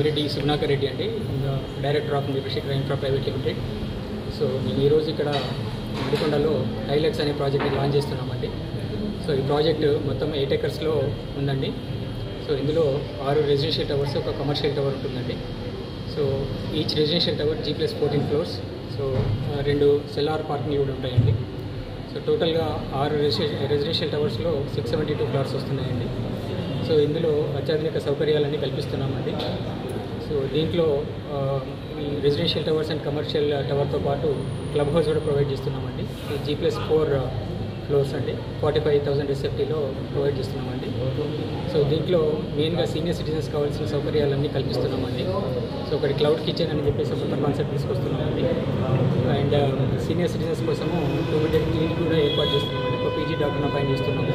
Amireddy Subnakar Reddy అండి, director of Nirvishika infra private limited. So మేము ఈరోజు ఇక్కడ మడికొండలో హైలెక్స్ అనే ప్రాజెక్ట్ని లాంచ్ చేస్తున్నామండి. సో ఈ ప్రాజెక్ట్ మొత్తం 8 ఎకర్స్లో ఉందండి. సో ఇందులో 6 రెసిడెన్షియల్ టవర్స్, ఒక కమర్షియల్ టవర్ ఉంటుందండి. So each residential tower G+14 floors. So 2 cellar parking కూడా ఉంటాయండి. సో టోటల్గా 6 రెసిడెన్షియల్ టవర్స్లో 672 ఫ్లాట్స్ వస్తున్నాయండి. సో ఇందులో అత్యాధునిక సౌకర్యాలన్నీ కల్పిస్తున్నామండి. సో దీంట్లో ఈ రెసిడెన్షియల్ టవర్స్ అండ్ కమర్షియల్ టవర్తో పాటు క్లబ్ హౌస్ కూడా ప్రొవైడ్ చేస్తున్నామండి. ఈ G+4 ఫ్లోర్స్ అండి, 45,000 SFTలో ప్రొవైడ్ చేస్తున్నామండి. సో దీంట్లో మెయిన్గా సీనియర్ సిటిజన్స్ కావాల్సిన సౌకర్యాలన్నీ కల్పిస్తున్నామండి. సో ఒకటి క్లౌడ్ కిచెన్ అని చెప్పేసి కొత్త కాన్సెప్ట్ తీసుకొస్తున్నామండి. అండ్ సీనియర్ సిటిజన్స్ కోసము 2 బెడ్ క్లినిక్ కూడా ఏర్పాటు చేస్తున్నామండి. ఒక PG డాక్టర్ని అపాయింట్ చేస్తున్నాము.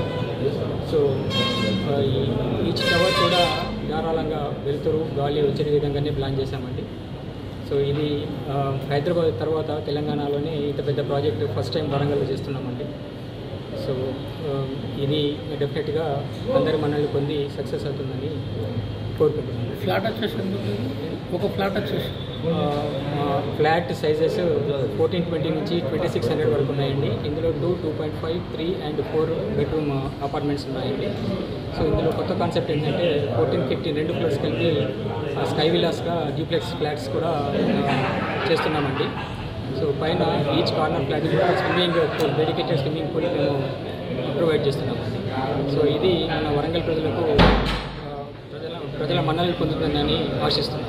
సో ఈచ్ టవర్ కూడా ధారాళంగా వెలుతురు, గాలి వచ్చే విధంగానే ప్లాన్ చేశామండి. సో ఇది హైదరాబాద్ తర్వాత తెలంగాణలోనే ఇంత పెద్ద ప్రాజెక్ట్ ఫస్ట్ టైం వరంగల్లో చేస్తున్నామండి. సో ఇది డెఫినెట్గా అందరి మనల్ని పొంది సక్సెస్ అవుతుందని కోరుకుంటున్నాను. ఫ్లాట్ వచ్చేసి ఒక ఫ్లాట్ వచ్చేసి ఫ్లాట్ సైజెస్ 1420 నుంచి 2600 వరకు ఉన్నాయండి. ఇందులో 2, 2.5, 3 and 4 బెడ్రూమ్ అపార్ట్మెంట్స్ ఉన్నాయండి. సో ఇందులో కొత్త కాన్సెప్ట్ ఏంటంటే 14, 15 2 ఫ్లోర్స్ కలిపి స్కై విలాస్గా డూప్లెక్స్ ఫ్లాట్స్ కూడా చేస్తున్నామండి. సో పైన ఈచ్ కార్నర్ ఫ్లాట్ కూడా swimming pool, dedicated swimming pool మేము ప్రొవైడ్ చేస్తున్నామండి. సో ఇది మన వరంగల్ ప్రజలకు ప్రజల మన్ననలు పొందుతుందని ఆశిస్తున్నాను.